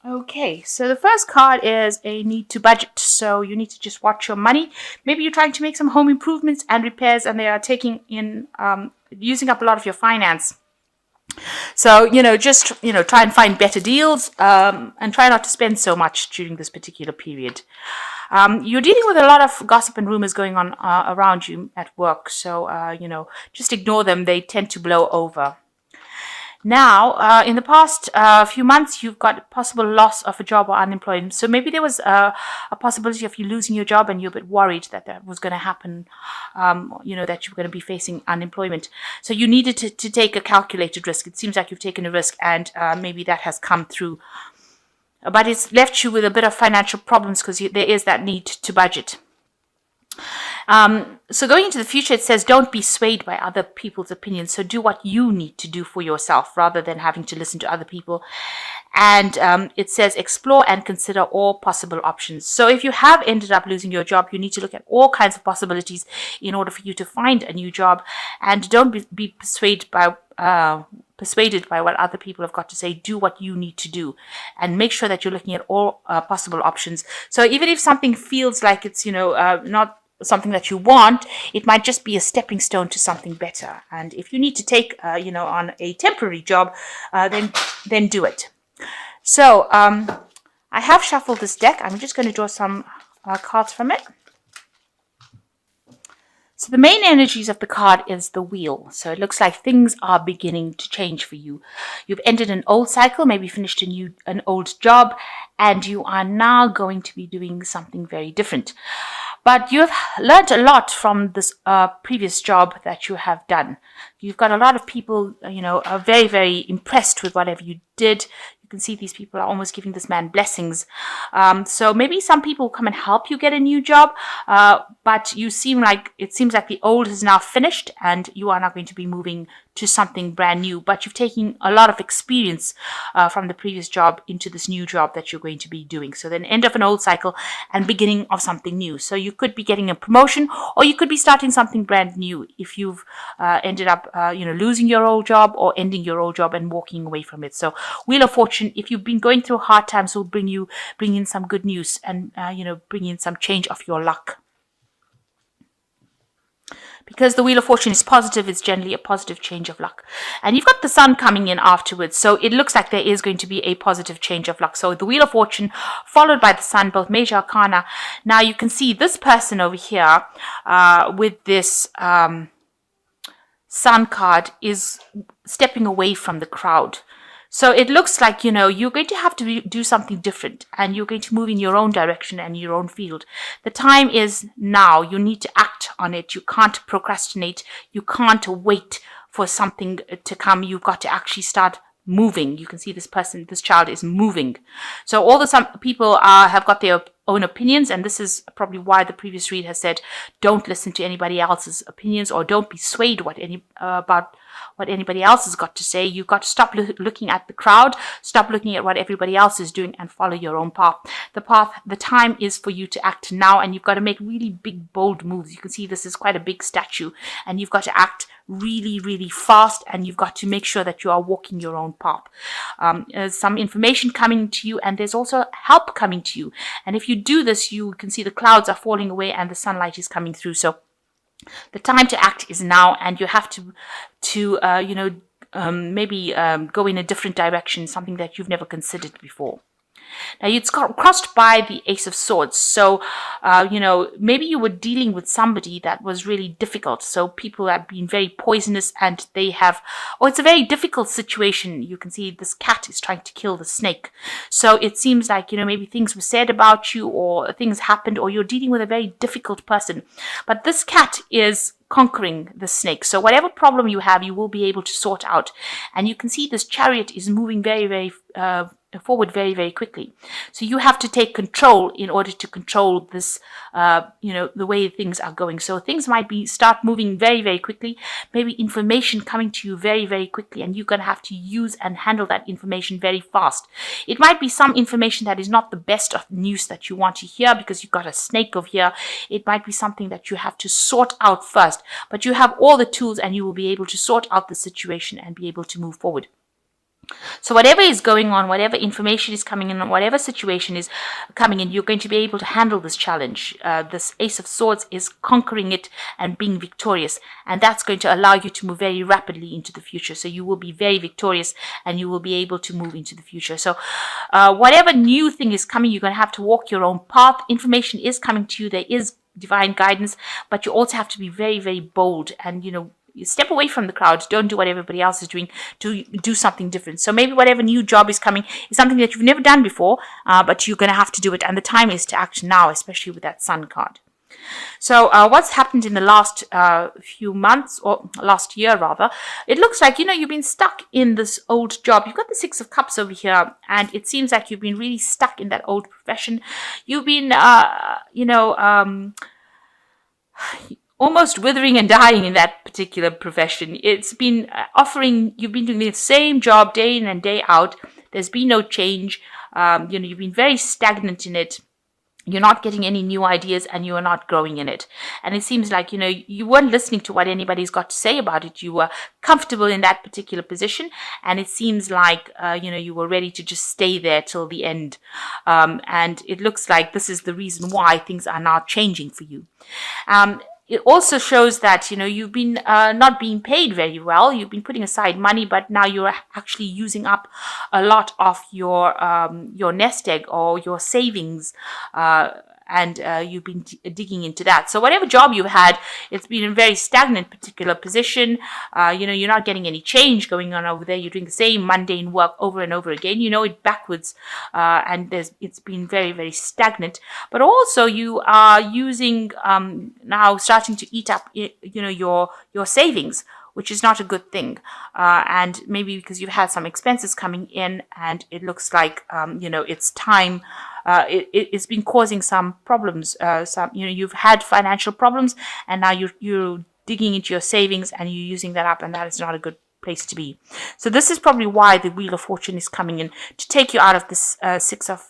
Okay, so the first card is a need to budget. So you need to just watch your money. Maybe you're trying to make some home improvements and repairs, and they are taking in, using up a lot of your finance. So, just, try and find better deals, and try not to spend so much during this particular period. You're dealing with a lot of gossip and rumors going on around you at work. So, just ignore them. They tend to blow over. Now, in the past few months, you've got possible loss of a job or unemployment. So maybe there was a possibility of you losing your job, and you're a bit worried that that was going to happen, that you were going to be facing unemployment. So you needed to take a calculated risk. It seems like you've taken a risk, and maybe that has come through. But it's left you with a bit of financial problems because there is that need to budget. So going into the future, it says don't be swayed by other people's opinions. So do what you need to do for yourself rather than having to listen to other people. And it says explore and consider all possible options. So if you have ended up losing your job, you need to look at all kinds of possibilities in order for you to find a new job. And don't be persuaded by what other people have got to say. Do what you need to do, and make sure that you're looking at all possible options. So even if something feels like it's not something that you want, it might just be a stepping stone to something better. And if you need to take on a temporary job, then do it. So I have shuffled this deck. I'm just going to draw some cards from it. So the main energies of the card is the wheel. So it looks like things are beginning to change for you. You've ended an old cycle, maybe finished an old job, and you are now going to be doing something very different. But you've learned a lot from this previous job that you have done. You've got a lot of people, are very, very impressed with whatever you did. You can see these people are almost giving this man blessings. So maybe some people come and help you get a new job, but it seems like the old is now finished, and you are now going to be moving to something brand new. But you've taken a lot of experience from the previous job into this new job that you're going to be doing. So then end of an old cycle and beginning of something new. So you could be getting a promotion, or you could be starting something brand new if you've ended up losing your old job or ending your old job and walking away from it. So Wheel of Fortune, if you've been going through hard times, will bring in some good news, and bring in some change of your luck. Because the Wheel of Fortune is positive, it's generally a positive change of luck. And you've got the Sun coming in afterwards, so it looks like there is going to be a positive change of luck. So the Wheel of Fortune followed by the Sun, both major arcana. Now you can see this person over here with this Sun card is stepping away from the crowd. So it looks like, you're going to have to do something different, and you're going to move in your own direction and your own field. The time is now. You need to act on it. You can't procrastinate. You can't wait for something to come. You've got to actually start moving. You can see this child is moving. So some people have got their own opinions, and this is probably why the previous read has said don't listen to anybody else's opinions, or don't be swayed about what anybody else has got to say. You've got to stop looking at the crowd, stop looking at what everybody else is doing, and follow your own path. The time is for you to act now, and you've got to make really big, bold moves. You can see this is quite a big statue, and you've got to act really, really fast, and you've got to make sure that you are walking your own path. There's some information coming to you, and there's also help coming to you. And if you do this, you can see the clouds are falling away and the sunlight is coming through. So the time to act is now, and you have to maybe go in a different direction, something that you've never considered before. Now, it's crossed by the Ace of Swords. So, maybe you were dealing with somebody that was really difficult. So people have been very poisonous, and it's a very difficult situation. You can see this cat is trying to kill the snake. So it seems like, maybe things were said about you, or things happened, or you're dealing with a very difficult person. But this cat is conquering the snake. So whatever problem you have, you will be able to sort out. And you can see this chariot is moving very, very forward very, very quickly. So you have to take control in order to control this, the way things are going. So things might start moving very, very quickly, maybe information coming to you very, very quickly, and you're going to have to use and handle that information very fast. It might be some information that is not the best of news that you want to hear because you've got a snake over here. It might be something that you have to sort out first, but you have all the tools, and you will be able to sort out the situation and be able to move forward. So whatever is going on, whatever information is coming in, whatever situation is coming in, you're going to be able to handle this challenge. This Ace of Swords is conquering it and being victorious. And that's going to allow you to move very rapidly into the future. So you will be very victorious and you will be able to move into the future. So whatever new thing is coming, you're going to have to walk your own path. Information is coming to you. There is divine guidance, but you also have to be very, very bold and, you step away from the crowd. Don't do what everybody else is doing. Do something different. So maybe whatever new job is coming is something that you've never done before, but you're going to have to do it. And the time is to act now, especially with that Sun card. So what's happened in the last few months, or last year rather, it looks like, you've been stuck in this old job. You've got the Six of Cups over here, and it seems like you've been really stuck in that old profession. You've been, almost withering and dying in that particular profession. It's been you've been doing the same job day in and day out. There's been no change. You've been very stagnant in it. You're not getting any new ideas and you are not growing in it. And it seems like, you weren't listening to what anybody's got to say about it. You were comfortable in that particular position. And it seems like, you were ready to just stay there till the end. And it looks like this is the reason why things are now changing for you. It also shows that, you've been not being paid very well. You've been putting aside money, but now you're actually using up a lot of your nest egg or your savings. And you've been digging into that. So whatever job you've had, it's been in a very stagnant particular position. You're not getting any change going on over there. You're doing the same mundane work over and over again. You know it backwards, and it's been very, very stagnant. But also you are using now starting to eat up, your savings, which is not a good thing. And maybe because you've had some expenses coming in, and it looks like it's time. It's been causing some problems. You've had financial problems, and now you're digging into your savings and you're using that up, and that is not a good place to be. So this is probably why the Wheel of Fortune is coming in to take you out of this Six of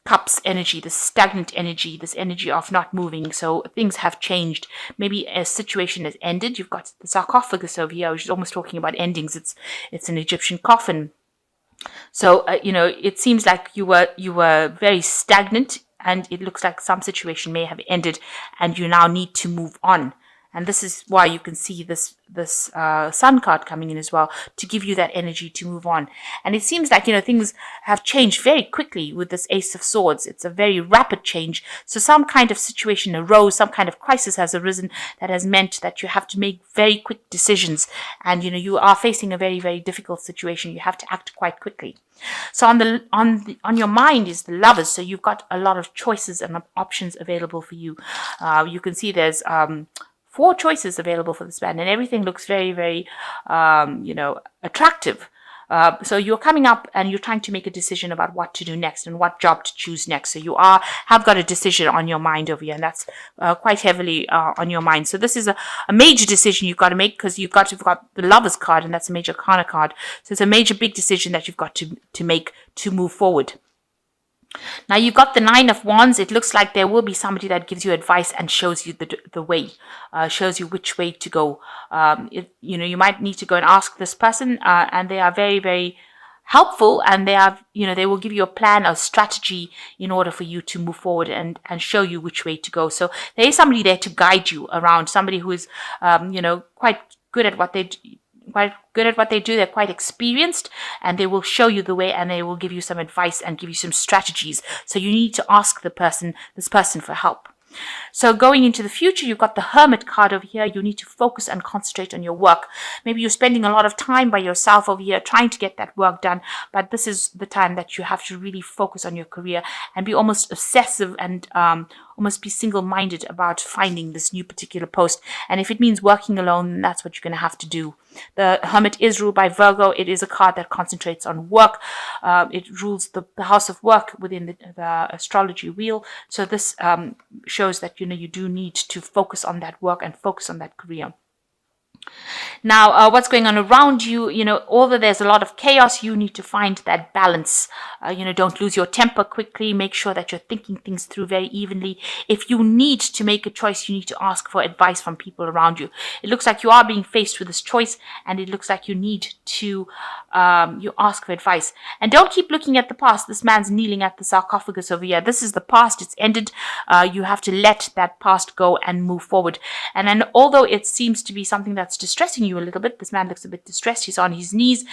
Cups energy, this stagnant energy, this energy of not moving. So things have changed. Maybe a situation has ended. You've got the sarcophagus over here, which is almost talking about endings. It's an Egyptian coffin. So, it seems like you were very stagnant, and it looks like some situation may have ended and you now need to move on. And this is why you can see this Sun card coming in as well, to give you that energy to move on. And it seems like, things have changed very quickly with this Ace of Swords. It's a very rapid change. So some kind of situation arose, some kind of crisis has arisen that has meant that you have to make very quick decisions. And, you are facing a very, very difficult situation. You have to act quite quickly. So on your mind is the Lovers. So you've got a lot of choices and options available for you. You can see there's 4 choices available for this band, and everything looks very, very, attractive. So you're coming up and you're trying to make a decision about what to do next and what job to choose next. So you have got a decision on your mind over here, and that's quite heavily on your mind. So this is a major decision you've got to make, because you've got the Lovers card, and that's a major Arcana card. So it's a major big decision that you've got to make to move forward. Now you've got the Nine of Wands. It looks like there will be somebody that gives you advice and shows you the way, shows you which way to go. You might need to go and ask this person, and they are very, very helpful, and they will give you a plan, a strategy in order for you to move forward and show you which way to go. So there is somebody there to guide you around, somebody who is, quite good at what they do. They're quite experienced, and they will show you the way, and they will give you some advice and give you some strategies. So you need to ask this person for help. So going into the future, you've got the Hermit card over here. You need to focus and concentrate on your work. Maybe you're spending a lot of time by yourself over here trying to get that work done, but this is the time that you have to really focus on your career and be almost obsessive and almost be single-minded about finding this new particular post. And if it means working alone, that's what you're going to have to do. The Hermit is ruled by Virgo. It is a card that concentrates on work. It rules the house of work within the astrology wheel. So this shows that you do need to focus on that work and focus on that career. Now, what's going on around you, although there's a lot of chaos, you need to find that balance. Don't lose your temper quickly. Make sure that you're thinking things through very evenly. If you need to make a choice, you need to ask for advice from people around you. It looks like you are being faced with this choice, and it looks like you need to you ask for advice. And don't keep looking at the past. This man's kneeling at the sarcophagus over here. This is the past. It's ended. You have to let that past go and move forward. And then, although it seems to be something that's distressing you a little bit, this man looks a bit distressed. He's on his knees.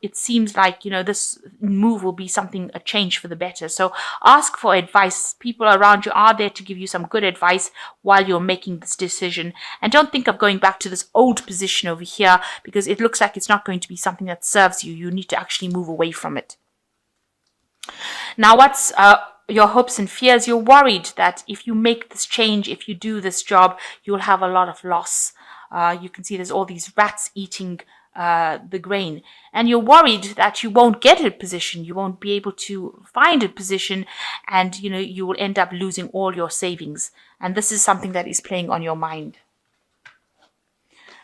It seems like, this move will be a change for the better. So ask for advice. People around you are there to give you some good advice while you're making this decision. And don't think of going back to this old position over here, because it looks like it's not going to be something that serves you. You need to actually move away from it. Now, what's your hopes and fears? You're worried that if you make this change, if you do this job, you'll have a lot of loss. You can see there's all these rats eating the grain, and you're worried that you won't get a position, you won't be able to find a position, and you will end up losing all your savings. And this is something that is playing on your mind.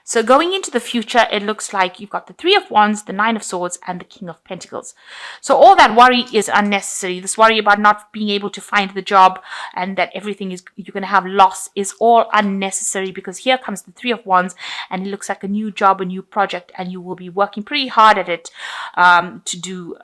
So going into the future, it looks like you've got the Three of Wands, the Nine of Swords, and the King of Pentacles. So all that worry is unnecessary. This worry about not being able to find the job and that everything is, you're going to have loss, is all unnecessary, because here comes the Three of Wands, and it looks like a new job, a new project, and you will be working pretty hard at it to do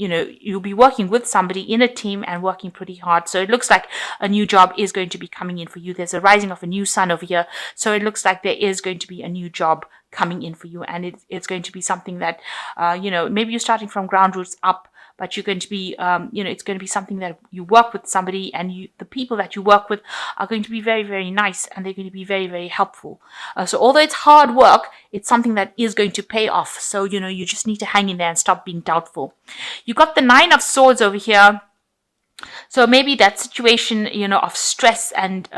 you'll be working with somebody in a team and working pretty hard. So it looks like a new job is going to be coming in for you. There's a rising of a new sun over here. So it looks like there is going to be a new job coming in for you. And it's going to be something that, maybe you're starting from ground roots up, but you're going to be, it's going to be something that you work with somebody, and the people that you work with are going to be very, very nice, and they're going to be very, very helpful. So although it's hard work, it's something that is going to pay off. So, you just need to hang in there and stop being doubtful. You got the Nine of Swords over here. So maybe that situation, of stress and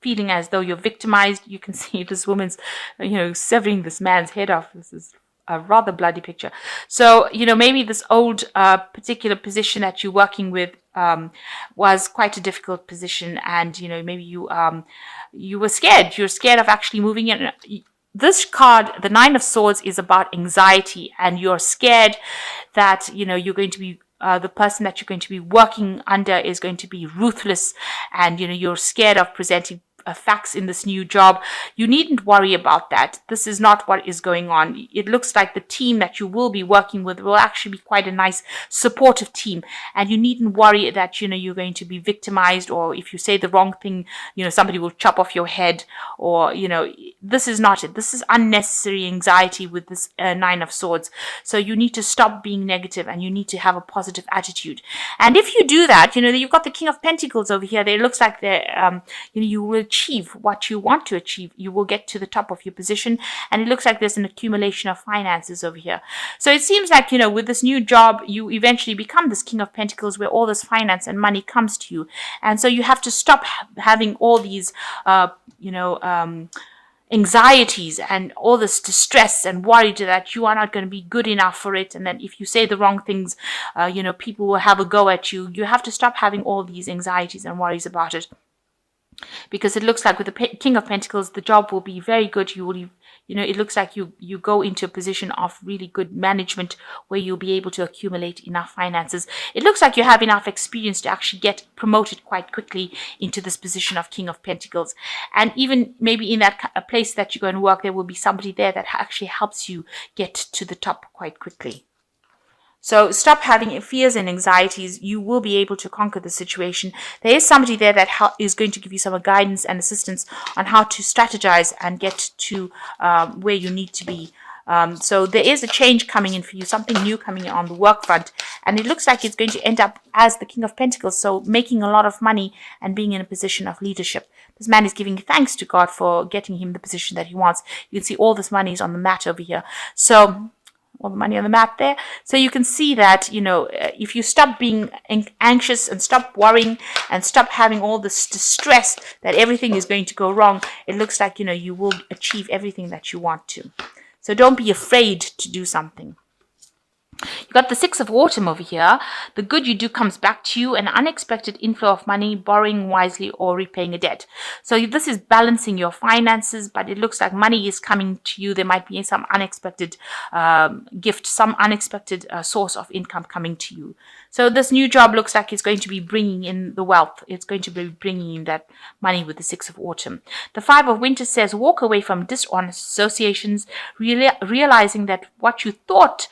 feeling as though you're victimized. You can see this woman's, severing this man's head off. This is a rather bloody picture. So, maybe this old particular position that you're working with was quite a difficult position, and, maybe you were scared. You're scared of actually moving in. This card, the Nine of Swords, is about anxiety, and you're scared that, you're going to be the person that you're going to be working under is going to be ruthless, and, you're scared of presenting facts in this new job. You needn't worry about that. This is not what is going on. It looks like the team that you will be working with will actually be quite a nice supportive team, and you needn't worry that you're going to be victimized, or if you say the wrong thing, somebody will chop off your head, or this is not it. This is unnecessary anxiety with this Nine of Swords. So you need to stop being negative, and you need to have a positive attitude. And if you do that, you've got the King of Pentacles over here. It looks like you will achieve what you want to achieve. You will get to the top of your position, and it looks like there's an accumulation of finances over here. So it seems like, with this new job, you eventually become this King of Pentacles, where all this finance and money comes to you. And so you have to stop having all these, anxieties and all this distress and worry that you are not going to be good enough for it, and that if you say the wrong things, people will have a go at you. You have to stop having all these anxieties and worries about it, because it looks like with the King of Pentacles, the job will be very good. You will, it looks like you go into a position of really good management, where you'll be able to accumulate enough finances. It looks like you have enough experience to actually get promoted quite quickly into this position of King of Pentacles. And even maybe in that place that you're going to work, there will be somebody there that actually helps you get to the top quite quickly. So stop having fears and anxieties. You will be able to conquer the situation. There is somebody there that is going to give you some guidance and assistance on how to strategize and get to where you need to be. So there is a change coming in for you, something new coming in on the work front. And it looks like it's going to end up as the King of Pentacles, so making a lot of money and being in a position of leadership. This man is giving thanks to God for getting him the position that he wants. You can see all this money is on the mat over here. So all the money on the mat there. So you can see that, if you stop being anxious and stop worrying and stop having all this distress that everything is going to go wrong, it looks like, you will achieve everything that you want to. So don't be afraid to do something. You got the Six of Autumn over here. The good you do comes back to you, an unexpected inflow of money, borrowing wisely or repaying a debt. So this is balancing your finances, but it looks like money is coming to you. There might be some unexpected gift, some unexpected source of income coming to you. So this new job looks like it's going to be bringing in the wealth. It's going to be bringing in that money with the Six of Autumn. The Five of Winter says walk away from dishonest associations, realizing that what you thought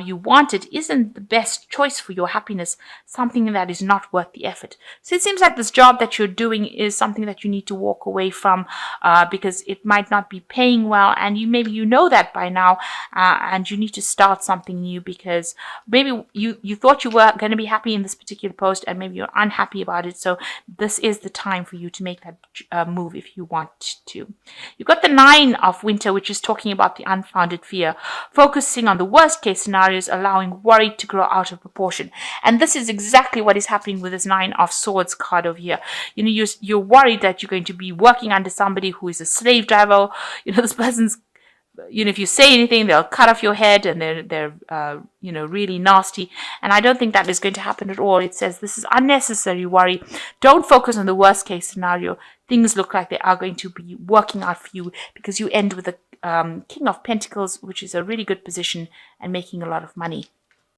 you wanted isn't the best choice for your happiness, something that is not worth the effort. So it seems like this job that you're doing is something that you need to walk away from because it might not be paying well, and maybe you know that by now, and you need to start something new because maybe you thought you were going to be happy in this particular post and maybe you're unhappy about it. So this is the time for you to make that move if you want to. You've got the Nine of Winter, which is talking about the unfounded fear, focusing on the worst case scenarios, allowing worry to grow out of proportion. And this is exactly what is happening with this Nine of Swords card over here. You're worried that you're going to be working under somebody who is a slave driver. This person's, if you say anything, they'll cut off your head, and they're really nasty. And I don't think that is going to happen at all. It says this is unnecessary worry. Don't focus on the worst case scenario. Things look like they are going to be working out for you because you end with the King of Pentacles, which is a really good position and making a lot of money.